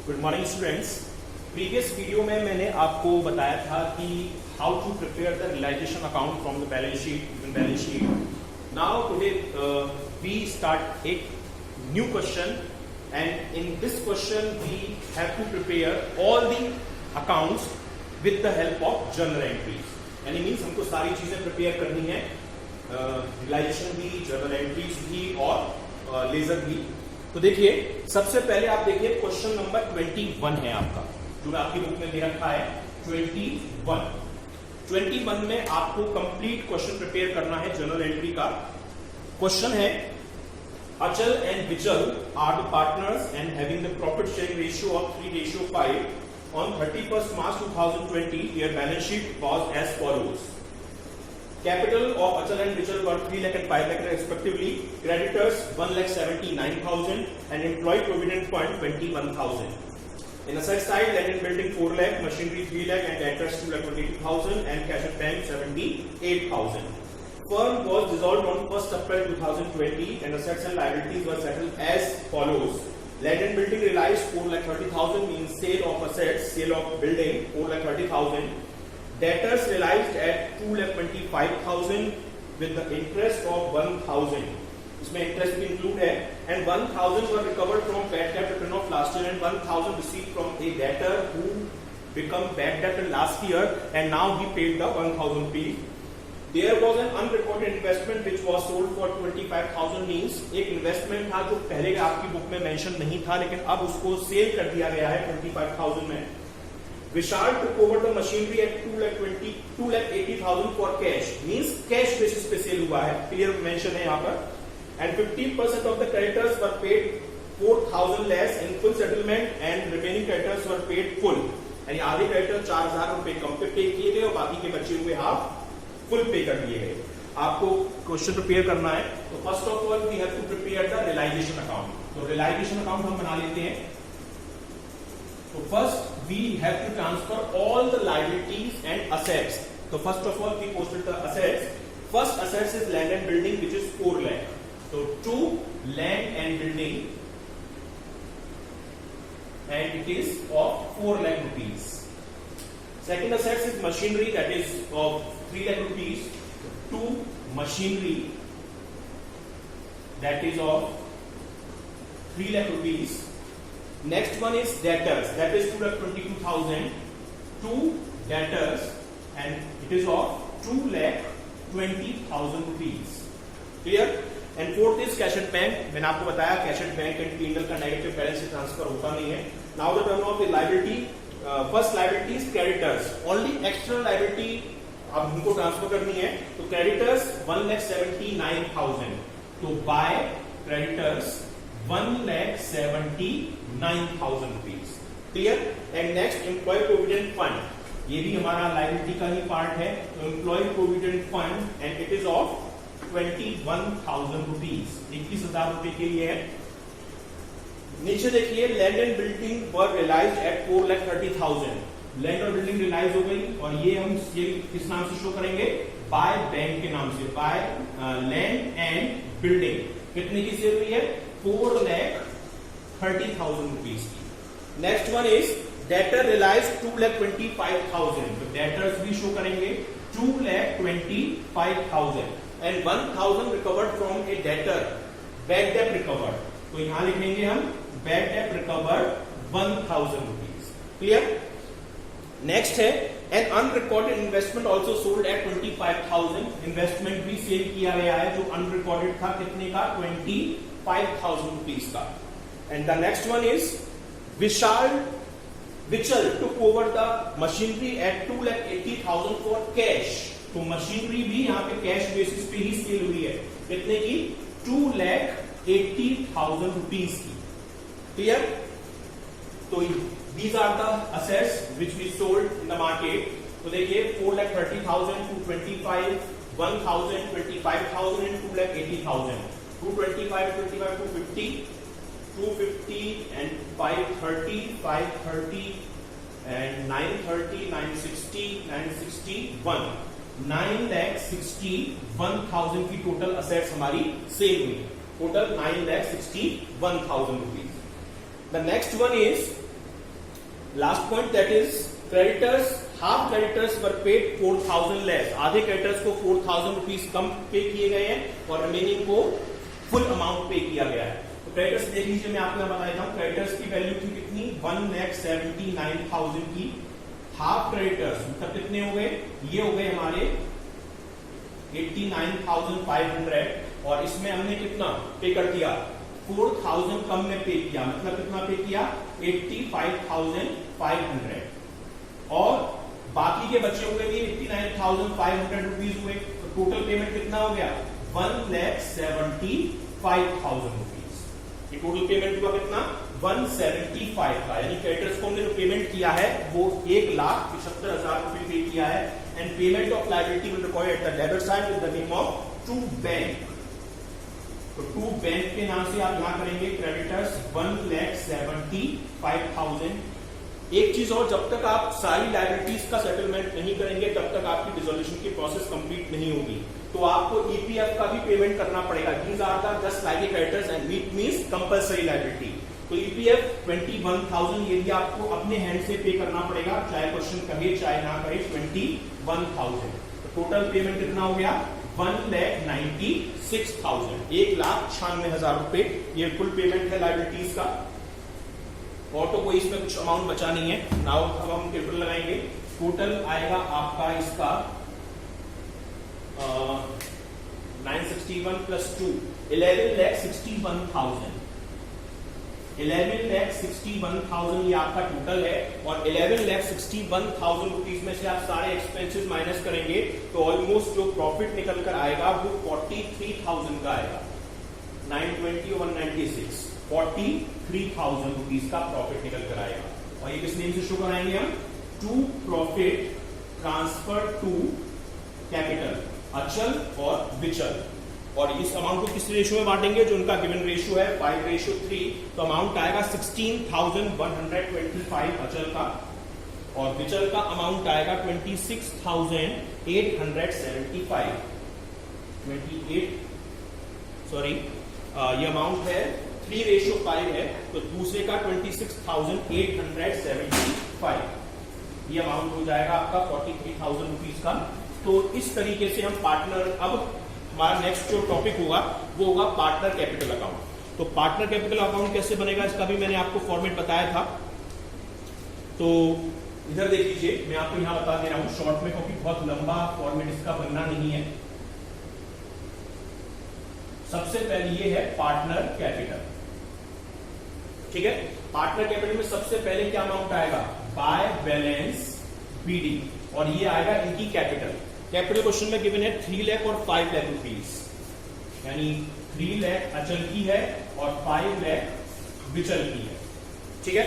Good morning students. Previous video में मैंने आपको बताया था कि how to prepare the realization account from the balance sheet. Now today we start एक new question and in this question we have to prepare all the accounts with the help of journal entries. यानी means हमको सारी चीजें prepare करनी है, realisation भी, journal entries भी और लेजर भी। तो देखिए, सबसे पहले आप देखिए क्वेश्चन नंबर 21 है आपका, जो आपकी बुक में दे रखा है 21 में आपको कंप्लीट क्वेश्चन प्रिपेयर करना है जर्नल एंट्री का। क्वेश्चन है, Achal and Vichal are the partners and having the profit sharing ratio of 3:5 on 31st March 2020 their balance sheet was as follows. Capital of Achal and Vichal were 3 lakh and 5 lakh respectively. Creditors 1,79,000 and employee provident fund 21,000. In asset side, land and building 4 lakh, machinery 3 lakh and debtors 2,22,000 and cash at bank 78,000. Firm was dissolved on 1st April 2020 and assets and liabilities were settled as follows. Land and building realized 4,30,000 means sale of assets, sale of building 4,30,000. Debtors realized at 2,25,000 with the interest of 1,000. इसमें interest भी include है and 1,000 were recovered from bad debt return of last year and 1,000 received from a debtor who become bad debtor last year and now he paid the 1,000 rupees. There was an unrecorded investment which was sold for 25,000 means एक investment था जो पहले आपकी book में mention नहीं था लेकिन अब उसको सेल कर दिया गया है 25,000 में। Vishal took over the machinery at 2,80,000 for cash means cash basis पे सेल हुआ है, clear mention है यहाँ पर। And 50% of the creditors were paid 4,000 less in full settlement and remaining creditors were paid full। यानी आधे क्रेडिटर 4,000 रुपए कम पे पे किए गए और बाकी के बचे हुए हाफ फुल पे कर दिए गए। आपको क्वेश्चन प्रिपेयर करना है तो first of all we have to prepare the realization account. तो रियलाइजेशन अकाउंट हम बना लेते हैं। तो first we have to transfer all the liabilities and assets. तो first of all we posted the assets. First assets is land and building which is 4 lakh। तो to land and building and it is of 4 lakh rupees. Second assets is machinery that is of 3 lakh rupees. Two machinery that is of 3 lakh rupees. Next one is debtors that is 2,22,000. Two debtors and it is of 2,20,000 rupees. Clear? And fourth is cash at bank. मैंने आपको बताया cash at bank and PNL का negative balance से transfer होता नहीं है। Now the term of the liability, first liability is creditors, only external liability अब हमको ट्रांसफर करनी है। तो क्रेडिटर्स 1,79,000, तो by creditors 1,79,000 rupees. Clear? And next employ provident fund, ये भी हमारा लायबिलिटी का ही पार्ट है। तो employ provident fund and it is of 21,000 rupees, 21,000 रुपए के लिए है। नीचे देखिए, land and building were realized at 4,30,000। Land और बिल्डिंग रियलाइज हो गई और ये हम ये किस नाम से शो करेंगे? बाय बैंक के नाम से। बाय लैंड एंड बिल्डिंग कितने की सेल हुई है? 4,30,000 रुपीज की। Next one is debtor realize 2,25,000। तो डेटर्स भी शो करेंगे 2,25,000 and 1,000 recovered from a debtor, bad debt recovered। तो यहां लिखेंगे हम bad debt recovered 1,000 rupees। Clear? Next है an unrecorded investment also sold at 25,000। Investment भी सेल किया गया है जो अनरिकॉर्डेड था, कितने का? 25,000 रुपीज का। And the next one is Vichal took over the machinery at 2,80,000 for cash। तो मशीनरी भी यहाँ पे कैश बेसिस पे ही सेल हुई है, कितने की? 2,80,000 रुपीज की। क्लियर? तो these are the assets which we sold in the market. तो देखिए 4,30,000, 225, 1,000, 25,000 एंड 2,80,000। 225, 250, 250 and 530, 530 and 930, 960, 961, 9,61,000 की टोटल असेट्स हमारी सेल हुई। Total 9,61,000 rupees. The next one is last point that is creditors, half creditors were paid 4,000 less, आधे creditors को 4,000 rupees कम पे किए गए हैं और रिमेनिंग को फुल अमाउंट पे किया गया है। तो क्रेडिटर्स देख लीजिए, मैं आपको बता देता हूं, क्रेडिटर्स की वैल्यू थी कितनी 1,79,000 की, हाफ क्रेडिटर्स मतलब कितने हो गए, ये हो गए हमारे 89,500 और इसमें हमने कितना पे कर दिया 4,000 कम में पे किया, मतलब कितना पे किया 85,500 और बाकी के बचे हुए भी 89,500 रुपीज हुए, तो टोटल पेमेंट कितना हो गया 1,75,000 रुपीज। ये टोटल पेमेंट हुआ कितना 175 का, यानी क्रेडिटर्स को हमने जो पेमेंट किया है वो 1,75,000 रुपए पे किया है। And payment of liability will record at the debit side with the name of to bank. तो टू बैंक के नाम से आप यहां करेंगे क्रेडिटर्स 1,75,000। एक चीज और, जब तक आप सारी लायबिलिटीज का सेटलमेंट नहीं करेंगे तब तक आपकी डिसोल्यूशन की प्रोसेस कंप्लीट नहीं होगी, तो आपको ईपीएफ का भी पेमेंट करना पड़ेगा। These are the just like creditors and it means compulsory liability. तो ईपीएफ 21,000 ये भी आपको अपने हैंड से पे करना पड़ेगा, चाहे क्वेश्चन कहे चाहे ना कहे 21,000। तो टोटल पेमेंट कितना हो गया 1,96,000, 1,96,000 रुपए ये फुल पेमेंट है लायबिलिटीज का। और तो कोई इसमें कुछ अमाउंट बचा नहीं है। नाउ अब हम कैलकुलेटर लगाएंगे, टोटल आएगा आपका इसका 961 प्लस 2 11,61,000। 11,61,000 ये आपका टोटल है और 11,61,000 रुपीज में से आप सारे एक्सपेंसेस माइनस करेंगे तो ऑलमोस्ट जो प्रॉफिट निकल कर आएगा वो 43,000 का आएगा। 920 और 196 43,000 रुपीज का प्रॉफिट निकल कर आएगा। और ये किस नेम से शो कराएंगे हम, to profit transfer to capital, Achal और विचल। और इस अमाउंट को किस रेशियो में बांटेंगे, जो उनका गिवन रेशियो है 5:3, तो अमाउंट आएगा 16,125 अचल का और विचल का अमाउंट आएगा 26,875। ये अमाउंट है 3:5 है, तो दूसरे का 26,875 ये अमाउंट हो जाएगा आपका 43,000 रुपीज का। तो इस तरीके से हम पार्टनर, अब हमारा नेक्स्ट जो टॉपिक होगा वो होगा पार्टनर कैपिटल अकाउंट। तो पार्टनर कैपिटल अकाउंट कैसे बनेगा इसका भी मैंने आपको फॉर्मेट बताया था। तो इधर देख लीजिए, मैं आपको यहां बता दे रहा हूं शॉर्ट में, क्योंकि बहुत लंबा फॉर्मेट इसका बनना नहीं है। सबसे पहले ये है पार्टनर कैपिटल, ठीक है। पार्टनर कैपिटल में सबसे पहले क्या अमाउंट आएगा, बाय बैलेंस बीडी, और ये आएगा इनकी कैपिटल। कैपिटल क्वेश्चन में गिवन है 3 लाख और 5 लाख रुपीज, यानी 3 लाख अचल की है और 5 लाख विचल की है, ठीक है।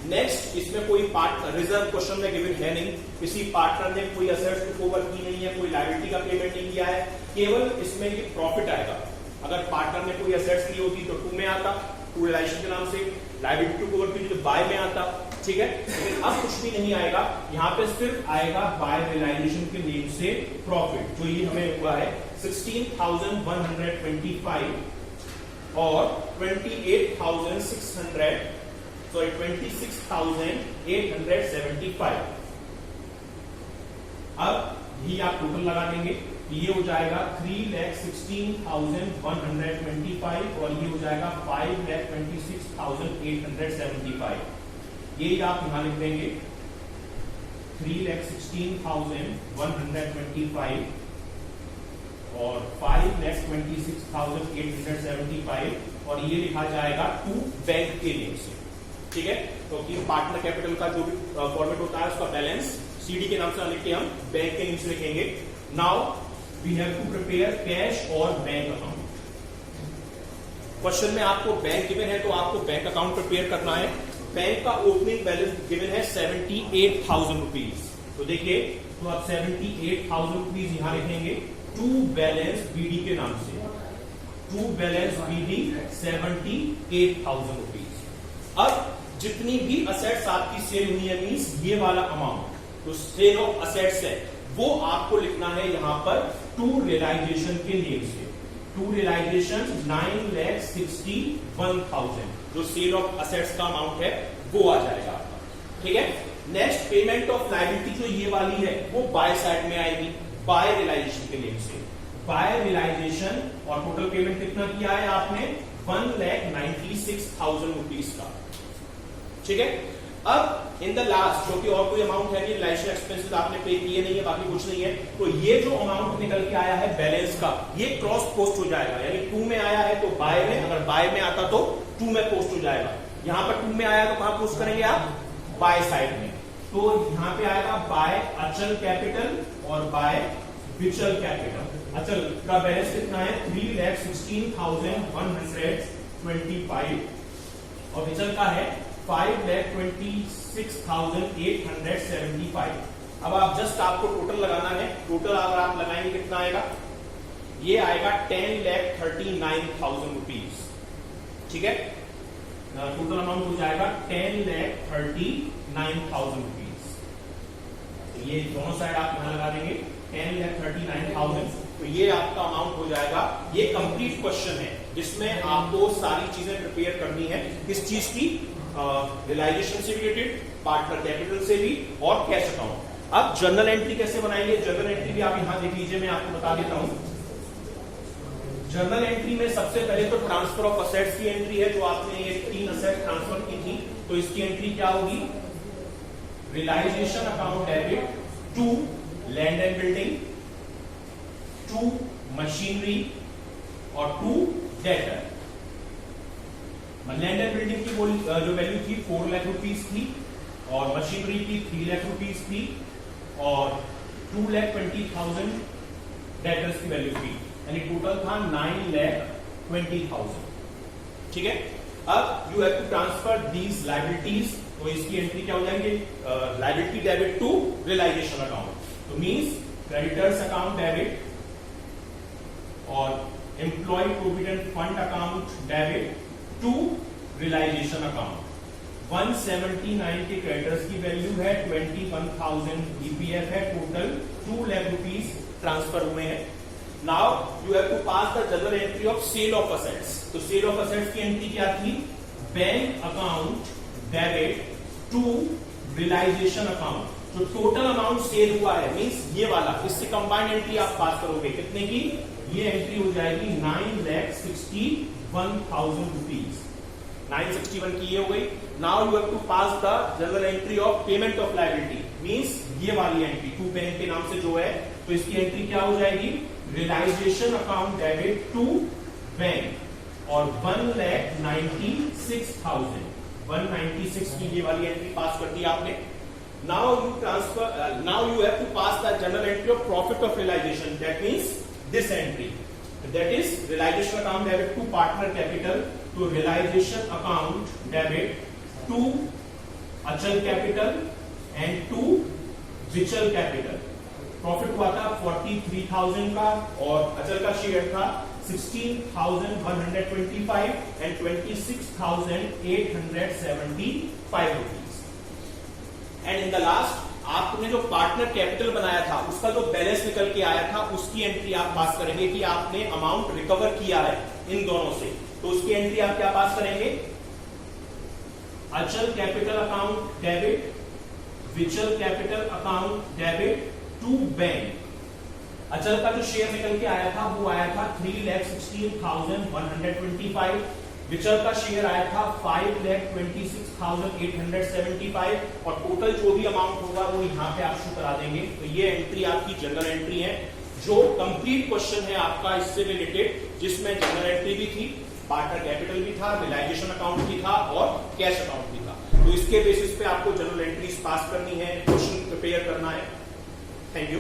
नेक्स्ट, इसमें कोई पार्टनर रिजर्व क्वेश्चन में गिवन है नहीं, किसी पार्टनर ने कोई असेट्स ओवर की नहीं है, कोई लायबिलिटी का पेमेंट नहीं किया है, केवल इसमें ये प्रॉफिट आएगा। अगर पार्टनर ने कोई असेट्स ली होती तो 2 में आता, टू रिलाइजेशन के नाम से, लायबिलिटी टू ओवर की तो बाय में आता, ठीक है। लेकिन अब कुछ भी नहीं आएगा, यहाँ पे सिर्फ आएगा बाय रियलाइजेशन के नेम से प्रॉफिट, जो ये हमें हुआ है 16,125 और 26,875। अब ही आप टोटल लगा देंगे, ये हो जाएगा 3,16,125 और ये हो जाएगा 5,26,875। ये आप यहां लिख देंगे 3,16,125 और 5,26,875 और ये लिखा जाएगा टू बैंक के नेम से, ठीक है। क्योंकि तो पार्टनर कैपिटल का जो भी फॉर्मेट होता है उसका बैलेंस सीडी के नाम से लिख के हम बैंक के नेम से लिखेंगे। Now we have to prepare cash और बैंक अकाउंट। क्वेश्चन में आपको बैंक गिवन है तो आपको बैंक अकाउंट प्रिपेयर करना है। बैंक का ओपनिंग बैलेंस गिवन है 78,000 रुपीज, तो देखिए, तो आप 78,000 रुपीज यहां लिखेंगे टू बैलेंस बीडी के नाम से, टू बैलेंस बीडी 78,000 रुपीज। अब जितनी भी असेट्स आपकी सेल हुई है, मींस ये वाला अमाउंट, तो सेल ऑफ असेट्स है, वो आपको लिखना है यहां पर टू रियलाइजेशन के नेम से। टू रियलाइजेशन 9,61,000, जो सेल ऑफ असेट्स का अमाउंट है वो आ जाएगा आपका। ठीक है। नेक्स्ट पेमेंट ऑफ लायबिलिटी जो ये वाली है वो बाय साइड में आएगी, बाय रियलाइजेशन के लिए से बाय रियलाइजेशन, और टोटल पेमेंट कितना किया है आपने 1,96,000 रुपीज का, ठीक है। अब इन द लास्ट जो कि और कोई अमाउंट है नहीं, रियलाइजेशन एक्सपेंसेस आपने पे किए नहीं है, बाकी कुछ नहीं है, तो ये जो अमाउंट निकल के आया है बैलेंस का, ये क्रॉस पोस्ट हो जाएगा, यानी 2 में आया है तो बाय में, अगर बाय में आता तो 2 में पोस्ट हो जाएगा। यहां पर 2 में आया तो कहां पोस्ट करेंगे आप, बाय साइड में, तो यहां पे आएगा बाय अचल कैपिटल और बाय विचल कैपिटल। अचल का बैलेंस कितना है 3,16,125 और विचल का है 5,26,875। अब आप जस्ट आपको टोटल लगाना है, टोटल अगर आप लगाएंगे कितना आएगा, ये आएगा 10,39,000 रुपीज, ठीक है। टोटल अमाउंट हो जाएगा 10,39,000 रुपीज। ये दोनों साइड आप यहां लगा देंगे 10,39,000, तो ये आपका अमाउंट हो जाएगा। ये कंप्लीट क्वेश्चन है जिसमें आपको सारी चीजें प्रिपेयर करनी है, किस चीज की, रियलाइजेशन से रिलेटेड, पार्टनर कैपिटल से भी, और कैश अकाउंट। अब जर्नल एंट्री कैसे बनाएंगे, जर्नल एंट्री भी आप यहां देख लीजिए, मैं आपको बता देता हूं। जर्नल एंट्री में सबसे पहले तो ट्रांसफर ऑफ असेट्स की एंट्री है, जो आपने ये 3 असेट ट्रांसफर की थी, तो इसकी एंट्री क्या होगी, realisation account debit to land and building, to machinery और to debtor. Land and building की जो वैल्यू थी 4 लाख रुपीज थी, और मशीनरी की 3 लाख रुपीज थी, और 2,20,000 डेटर्स की वैल्यू थी, यानी टोटल था 9,20,000, ठीक है। अब you have to transfer these liabilities, तो इसकी एंट्री क्या हो जाएंगे, liability debit to realization account, तो मींस क्रेडिटर्स अकाउंट डेबिट और employ provident fund account debit to realization account. 179 के क्रेडिटर्स की वैल्यू है, 21,000 ईपीएफ है, टोटल 2 लाख रुपीज ट्रांसफर हुए हैं। Now you have to pass the journal entry of sale of assets, तो sale of assets की entry क्या थी, bank account debit to realization account. जो टोटल अमाउंट सेल हुआ है मींस ये वाला, इससे कंबाइंड एंट्री आप पास करोगे, कितने की, ये एंट्री हो जाएगी 9,61,000 रुपीज, 961 की ये हो गई। Now you have to pass the journal entry of payment of liability, means ये वाली एंट्री 2 बैंक के नाम से जो है, तो इसकी एंट्री क्या हो जाएगी, realization account debit to bank, और 1,96,000, 196 की ये वाली एंट्री पास कर दी आपने। Now you have to pass the journal entry of profit of realization, that means this entry, that is realization account debit to partner capital, to realization account debit to achal capital and to vichal capital। Profit हुआ था 43,000 का, और अचल का share था 16,125 and 26,875 rupees. And in the last आपने जो partner capital बनाया था उसका जो बैलेंस निकल के आया था, उसकी एंट्री आप पास करेंगे कि आपने अमाउंट रिकवर किया है इन दोनों से, तो उसकी एंट्री आप क्या पास करेंगे, Achal capital account debit, Vichal capital account debit to bank. Achal का जो शेयर निकल के आया था वो आया था 3,16,125, विचल का शेयर आया था 5,26,875, और टोटल जो भी अमाउंट होगा वो यहाँ पे आप शो करा देंगे। तो ये एंट्री आपकी जनरल एंट्री है, जो कंप्लीट क्वेश्चन है आपका इससे रिलेटेड, जिसमें जनरल एंट्री भी थी, पार्टनर कैपिटल भी था, रियलाइजेशन अकाउंट भी था, और कैश अकाउंट भी था। तो इसके बेसिस पे आपको जनरल एंट्रीज पास करनी है, क्वेश्चन प्रिपेयर करना है। Thank you.